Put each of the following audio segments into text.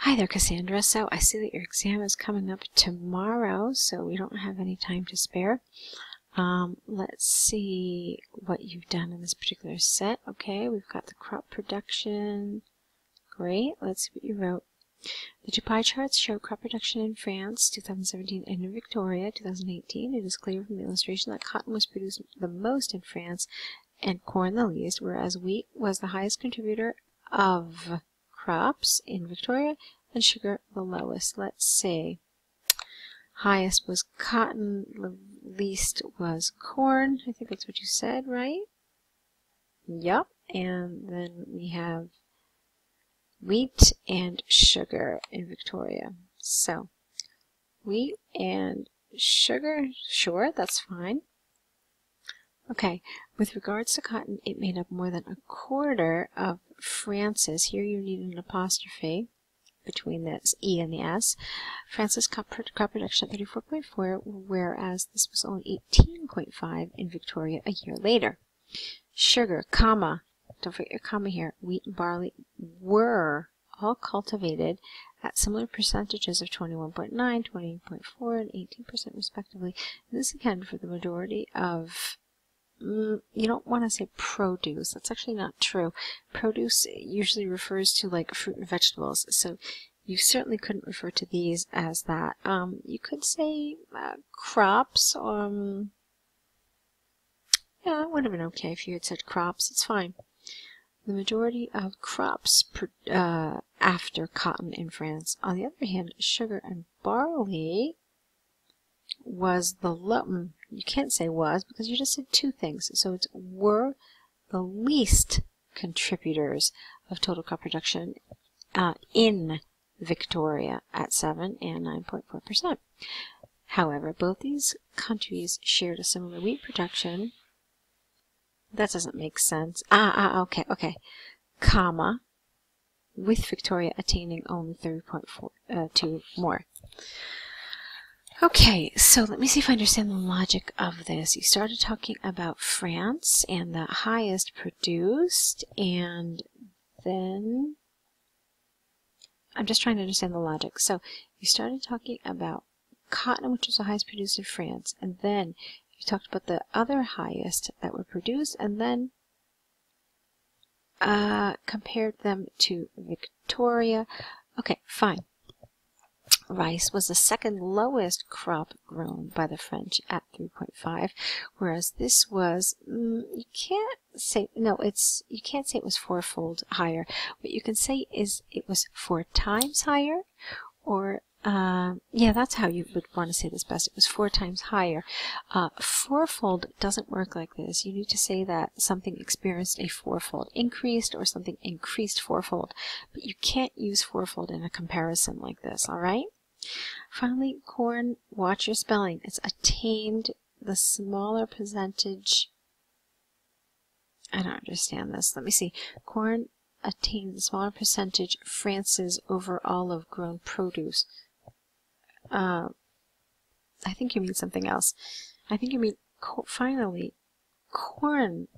Hi there, Cassandra. So I see that your exam is coming up tomorrow, so we don't have any time to spare. Let's see what you've done in this particular set. Okay, we've got the crop production. Great. Let's see what you wrote. The two pie charts show crop production in France, 2017, and in Victoria, 2018. It is clear from the illustration that cotton was produced the most in France and corn the least, whereas wheat was the highest contributor of crops in Victoria and sugar the lowest. Let's see. Highest was cotton, the least was corn. I think that's what you said, right? Yep. And then we have wheat and sugar in Victoria. So, wheat and sugar, sure, that's fine. Okay, with regards to cotton, it made up more than a quarter of France's. Here you need an apostrophe between the E and the S. France's crop production at 34.4, whereas this was only 18.5 in Victoria a year later. Sugar, comma, don't forget your comma here, wheat and barley were all cultivated at similar percentages of 21.9, 28.4, and 18% respectively. And this again for the majority of you don't want to say produce. That's actually not true. Produce usually refers to like fruit and vegetables, so you certainly couldn't refer to these as that. You could say crops. Yeah, it would have been okay if you had said crops. It's fine. The majority of crops after cotton in France. On the other hand, sugar and barley was the low. You can't say was because you just said two things. So it's were the least contributors of total crop production in Victoria at 7 and 9.4%. However, both these countries shared a similar wheat production. That doesn't make sense. Okay. Comma, with Victoria attaining only 30.2 more. Okay, so let me see if I understand the logic of this. You started talking about France and the highest produced, and then I'm just trying to understand the logic. So you started talking about cotton, which was the highest produced in France, and then you talked about the other highest that were produced, and then compared them to Victoria. Okay, fine. Rice was the second lowest crop grown by the French at 3.5, whereas this was you can't say it was fourfold higher. What you can say is it was 4 times higher, or yeah, that's how you would want to say this best. It was 4 times higher. Fourfold doesn't work like this. You need to say that something experienced a fourfold increased or something increased fourfold, but you can't use fourfold in a comparison like this, all right? Finally, corn, watch your spelling. It's attained the smaller percentage. I don't understand this. Let me see. Corn attained the smaller percentage France's over olive grown produce. I think you mean something else. I think you mean, finally, corn.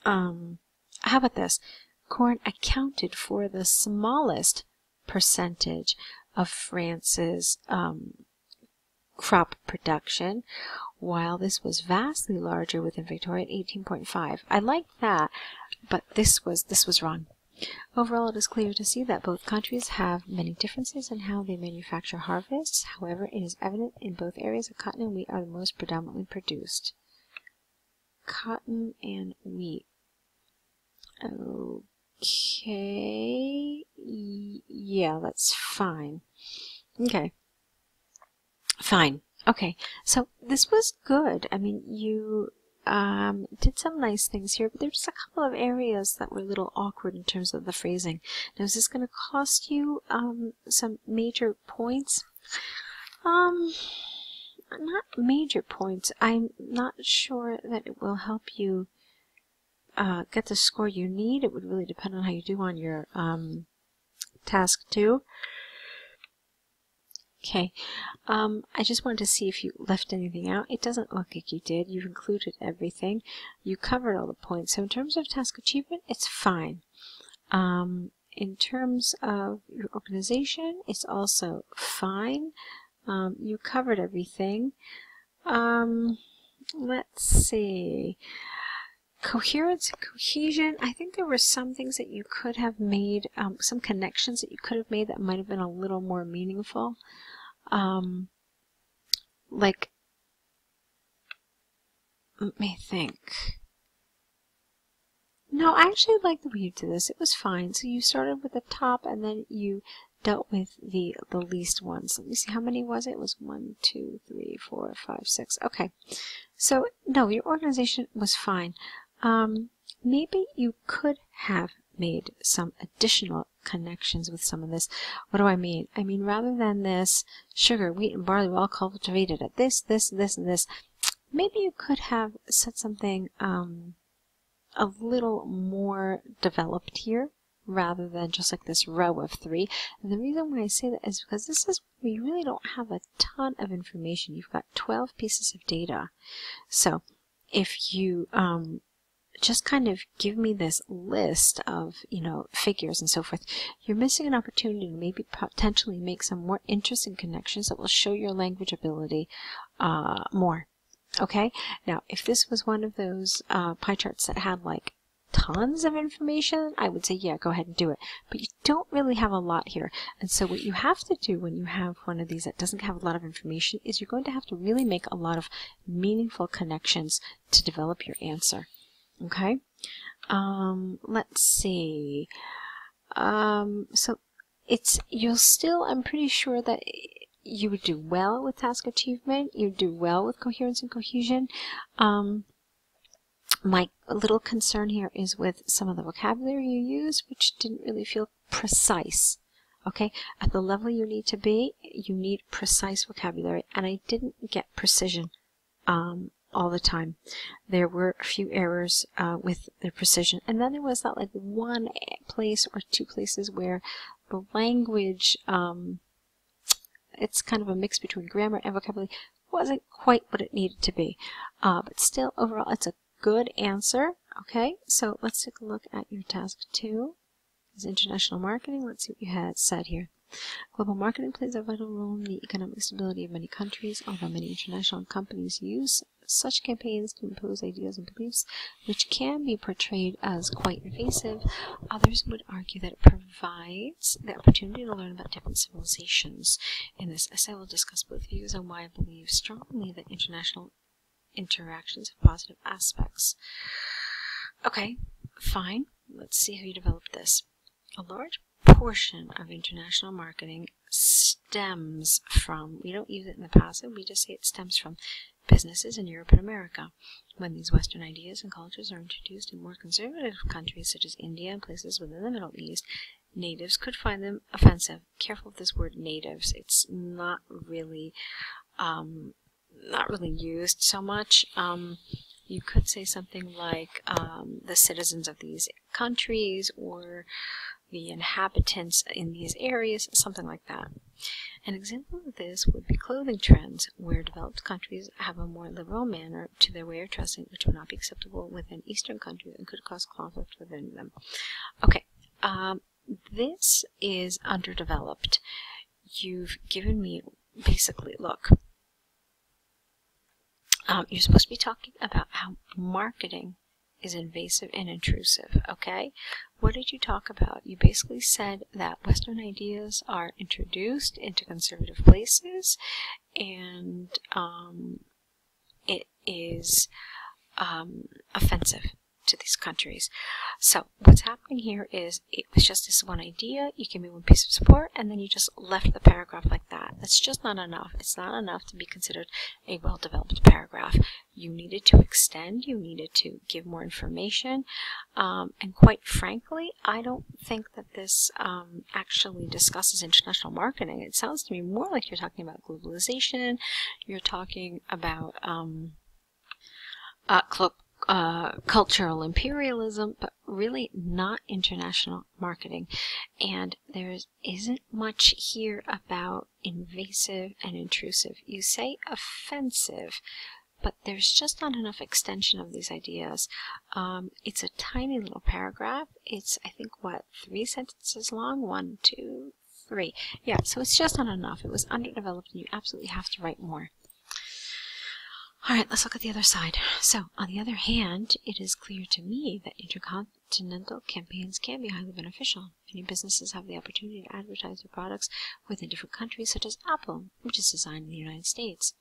How about this? Corn accounted for the smallest percentage of France's crop production, while this was vastly larger within Victoria at 18.5. I like that, but this was wrong. Overall, it is clear to see that both countries have many differences in how they manufacture harvests. However, it is evident in both areas that cotton and wheat are the most predominantly produced. Cotton and wheat. Okay. Yeah, that's fine. Okay. Fine. Okay. So this was good. I mean, you did some nice things here, but there's a couple of areas that were a little awkward in terms of the phrasing. Now, is this going to cost you some major points? Not major points. I'm not sure that it will help you get the score you need. It would really depend on how you do on your task 2. Okay, I just wanted to see if you left anything out. It doesn't look like you did. You've included everything. You covered all the points. So in terms of task achievement, it's fine. in terms of your organization, it's also fine. You covered everything. Let's see. Coherence and cohesion. I think there were some things that you could have made, some connections that you could have made that might have been a little more meaningful. Like, let me think. No, I actually like the way you did this. It was fine. So you started with the top and then you dealt with the least ones. Let me see, how many was it? It was 1, 2, 3, 4, 5, 6. Okay. So, no, your organization was fine. Maybe you could have made some additional connections with some of this. What do I mean? I mean, rather than this sugar, wheat, and barley were all cultivated at this, and this, maybe you could have said something a little more developed here, rather than just like this row of 3. And the reason why I say that is because this is where you really don't have a ton of information. You've got 12 pieces of data. So if you just kind of give me this list of, figures and so forth, you're missing an opportunity to maybe potentially make some more interesting connections that will show your language ability more. Okay? Now, if this was one of those pie charts that had like tons of information, I would say, yeah, go ahead and do it. But you don't really have a lot here. And so what you have to do when you have one of these that doesn't have a lot of information is you're going to have to really make a lot of meaningful connections to develop your answer. Okay? Let's see. So you'll still, I'm pretty sure that you would do well with task achievement. You'd do well with coherence and cohesion. My little concern here is with some of the vocabulary you use, which didn't really feel precise. Okay? At the level you need to be, you need precise vocabulary, and I didn't get precision all the time. There were a few errors with the precision, and then there was that like one place or two places where the language, it's kind of a mix between grammar and vocabulary, wasn't quite what it needed to be. But still, overall, it's a good answer. Okay, so let's take a look at your task 2. Is international marketing. Let's see what you had said here. Global marketing plays a vital role in the economic stability of many countries, although many international companies use such campaigns to impose ideas and beliefs which can be portrayed as quite invasive. Others would argue that it provides the opportunity to learn about different civilizations. In this essay, I will discuss both views on why I believe strongly that international interactions have positive aspects. Okay, fine. Let's see how you develop this. A large portion of international marketing stems from, we don't use it in the passive, we just say it stems from businesses in Europe and America. When these Western ideas and cultures are introduced in more conservative countries such as India and places within the Middle East, natives could find them offensive. Careful with this word natives. It's not really used so much. You could say something like the citizens of these countries or the inhabitants in these areas, something like that. An example of this would be clothing trends, where developed countries have a more liberal manner to their way of dressing, which would not be acceptable within Eastern countries and could cause conflict within them. Okay, this is underdeveloped. You've given me, basically, look, you're supposed to be talking about how marketing is invasive and intrusive, okay? What did you talk about? You basically said that Western ideas are introduced into conservative places, and it is offensive to these countries. So what's happening here is it was just this one idea, you give me one piece of support, and then you just left the paragraph like that. That's just not enough. It's not enough to be considered a well-developed paragraph. You needed to extend, you needed to give more information, and quite frankly, I don't think that this actually discusses international marketing. It sounds to me more like you're talking about globalization, you're talking about cultural imperialism, but really not international marketing. And there isn't much here about invasive and intrusive. You say offensive, but there's just not enough extension of these ideas. It's a tiny little paragraph. It's, I think, what, 3 sentences long? 1, 2, 3. Yeah, so it's just not enough. It was underdeveloped, and you absolutely have to write more. All right, let's look at the other side. So, on the other hand, it is clear to me that intercontinental campaigns can be highly beneficial. Many businesses have the opportunity to advertise their products within different countries, such as Apple, which is designed in the United States.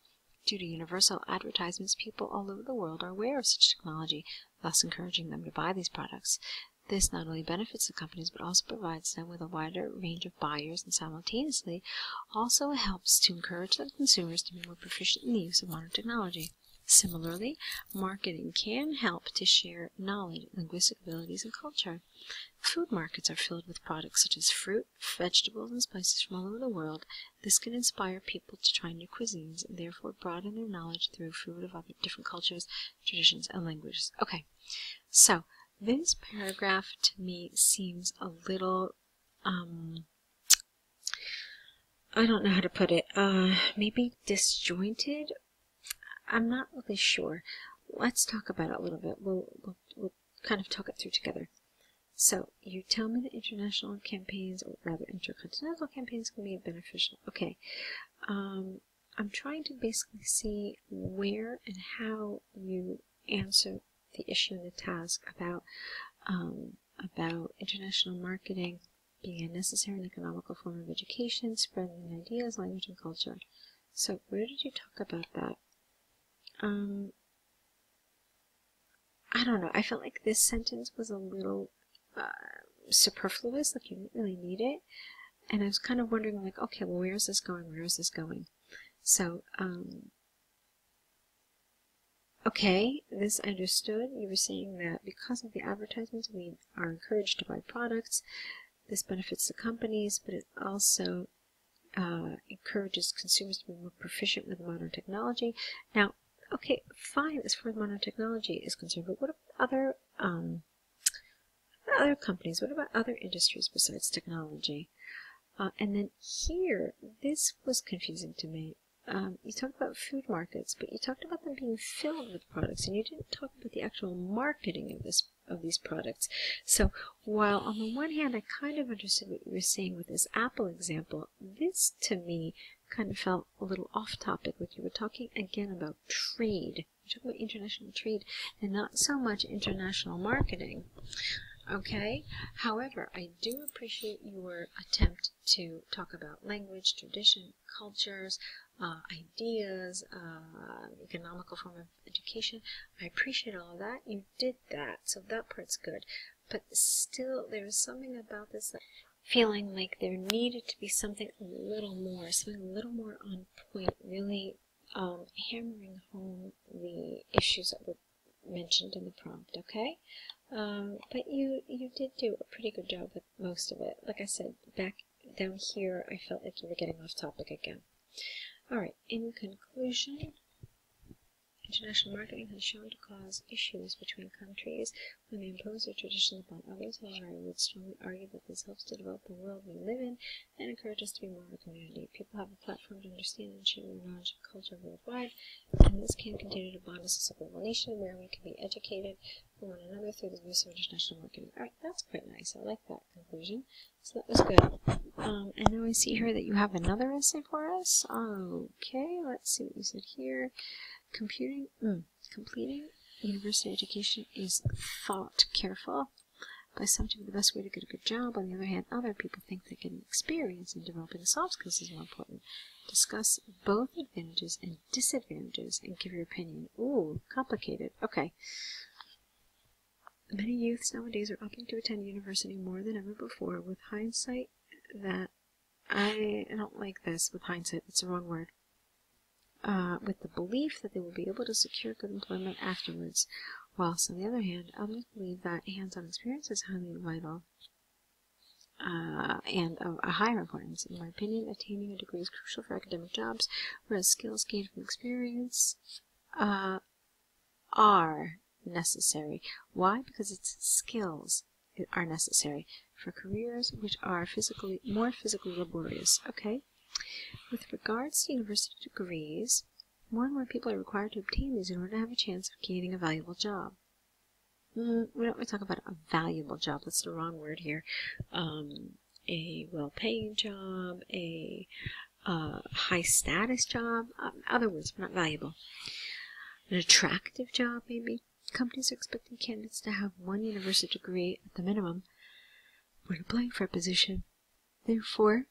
Due to universal advertisements, people all over the world are aware of such technology, thus encouraging them to buy these products. This not only benefits the companies, but also provides them with a wider range of buyers, and simultaneously also helps to encourage the consumers to be more proficient in the use of modern technology. Similarly, marketing can help to share knowledge, linguistic abilities, and culture. Food markets are filled with products such as fruit, vegetables, and spices from all over the world. This can inspire people to try new cuisines and therefore broaden their knowledge through food of other different cultures, traditions, and languages. Okay, so this paragraph to me seems a little, I don't know how to put it, maybe disjointed. I'm not really sure. Let's talk about it a little bit. We'll kind of talk it through together. So, you tell me that international campaigns, or rather intercontinental campaigns, can be beneficial. Okay. I'm trying to basically see where and how you answer the issue and the task about international marketing being a necessary and economical form of education, spreading ideas, language, and culture. So, where did you talk about that? I don't know. I felt like this sentence was a little superfluous, like you didn't really need it. And I was kind of wondering, like, okay, well, where is this going? Where is this going? So, okay, this I understood. You were saying that because of the advertisements, we are encouraged to buy products. This benefits the companies, but it also encourages consumers to be more proficient with modern technology. Now, okay, fine as far as modern technology is concerned, but what about other companies? What about other industries besides technology? And then here, this was confusing to me. You talked about food markets, but you talked about them being filled with products, and you didn't talk about the actual marketing of these products. So while on the one hand I kind of understood what you were saying with this Apple example, this to me kind of felt a little off topic. Like you were talking again about trade. You're talking about international trade and not so much international marketing. Okay? However, I do appreciate your attempt to talk about language, tradition, cultures, ideas, economical form of education. I appreciate all of that. You did that, so that part's good. But still, there was something about this that feeling like there needed to be something a little more on point, really hammering home the issues that were mentioned in the prompt, okay? But you did do a pretty good job with most of it. Like I said, back down here, I felt like you were getting off topic again. Alright, in conclusion, international marketing has shown to cause issues between countries when they impose their traditions upon others. However, I would strongly argue that this helps to develop the world we live in and encourage us to be more of a community. People have a platform to understand and share their knowledge of culture worldwide, and this can continue to bond us as a global nation where we can be educated for one another through the use of international marketing. Alright, that's quite nice. I like that conclusion. So that was good. And now I see here that you have another essay for us. Okay, let's see what you said here. Completing university education is thought careful. By some to be the best way to get a good job. On the other hand, other people think that getting experience in developing soft skills is more important. Discuss both advantages and disadvantages and give your opinion. Ooh, complicated. Okay. Many youths nowadays are opting to attend university more than ever before. With hindsight, that I don't like this. With hindsight, that's the wrong word. With the belief that they will be able to secure good employment afterwards, whilst on the other hand, others believe that hands-on experience is highly vital and of a higher importance. In my opinion, attaining a degree is crucial for academic jobs, whereas skills gained from experience are necessary. Why? Because its skills are necessary for careers which are more physically laborious. Okay. With regards to university degrees, more and more people are required to obtain these in order to have a chance of gaining a valuable job. We don't really talk about a valuable job. That's the wrong word here. A well-paying job, a high-status job. In other words, not valuable. An attractive job, maybe. Companies are expecting candidates to have one university degree at the minimum when applying for a position. Therefore,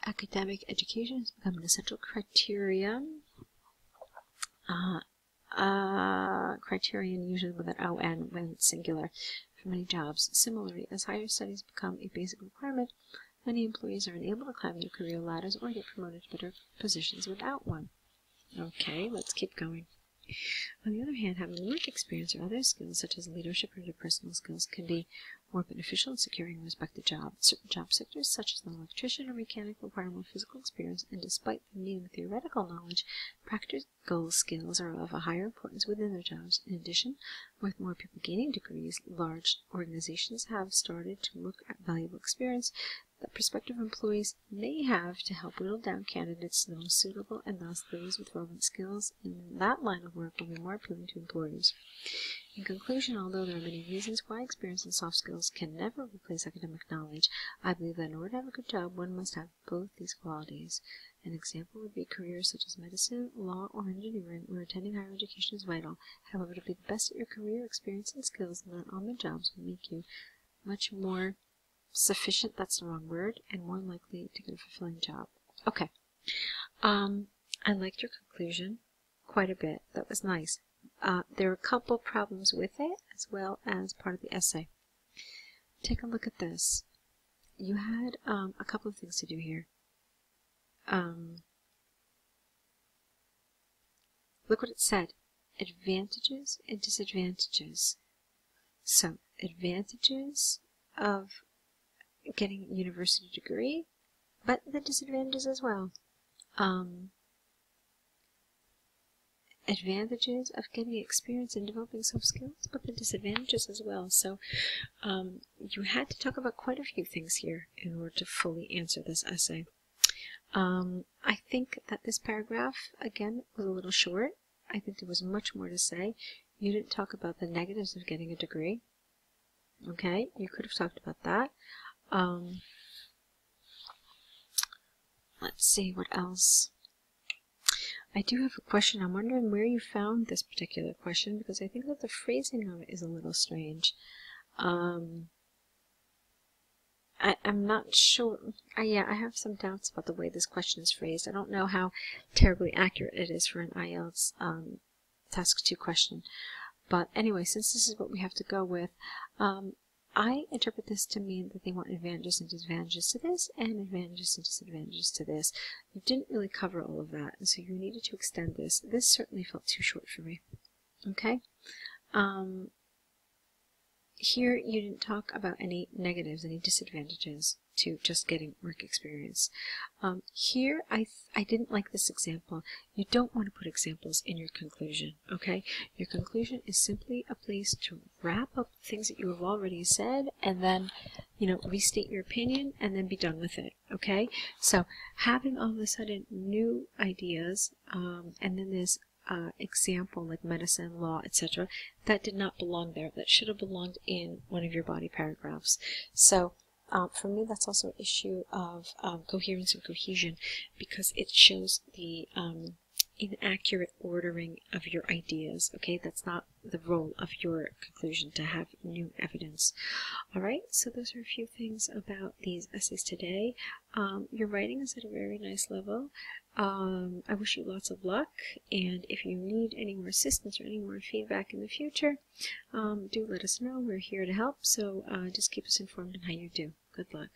academic education has become an essential criterion. Criterion usually with an O-N when it's singular for many jobs. Similarly, as higher studies become a basic requirement, many employees are unable to climb their career ladders or get promoted to better positions without one. Okay, let's keep going. On the other hand, having work experience or other skills such as leadership or interpersonal skills can be more beneficial in securing a respected job. Certain job sectors, such as an electrician or mechanic, require more physical experience, and despite them needing theoretical knowledge, practical skills are of a higher importance within their jobs. In addition, with more people gaining degrees, large organizations have started to look at valuable experience that prospective employees may have to help whittle down candidates to the most suitable, and thus those with relevant skills in that line of work will be more appealing to employers. In conclusion, although there are many reasons why experience and soft skills can never replace academic knowledge, I believe that in order to have a good job, one must have both these qualities. An example would be careers such as medicine, law, or engineering, where attending higher education is vital. However, to be the best at your career, experience, and skills learned on the jobs will make you much more sufficient, that's the wrong word, and more likely to get a fulfilling job. Okay. I liked your conclusion quite a bit. That was nice. There are a couple problems with it, as well as part of the essay. Take a look at this. You had a couple of things to do here. Look what it said. Advantages and disadvantages. So, advantages of getting a university degree, but the disadvantages as well. Advantages of getting experience in developing soft skills, but the disadvantages as well. So you had to talk about quite a few things here in order to fully answer this essay. I think that this paragraph, again, was a little short. I think there was much more to say. You didn't talk about the negatives of getting a degree. Okay, you could have talked about that. Let's see, what else? I do have a question. I'm wondering where you found this particular question, because I think that the phrasing of it is a little strange. I'm not sure. Yeah, I have some doubts about the way this question is phrased. I don't know how terribly accurate it is for an IELTS Task 2 question. But anyway, since this is what we have to go with, I interpret this to mean that they want advantages and disadvantages to this, and advantages and disadvantages to this. You didn't really cover all of that, and so you needed to extend this. This certainly felt too short for me. Okay? Here you didn't talk about any negatives, any disadvantages to just getting work experience. Here I didn't like this example. You don't want to put examples in your conclusion, okay? Your conclusion is simply a place to wrap up things that you have already said, and then, restate your opinion, and then be done with it, okay? So having all of a sudden new ideas, and then this example like medicine, law, etc., that did not belong there. That should have belonged in one of your body paragraphs. So for me, that's also an issue of coherence and cohesion, because it shows the inaccurate ordering of your ideas. Okay, that's not the role of your conclusion, to have new evidence. All right, so those are a few things about these essays today. Your writing is at a very nice level. I wish you lots of luck, and if you need any more assistance or any more feedback in the future, do let us know. We're here to help, so just keep us informed on how you do. Good luck.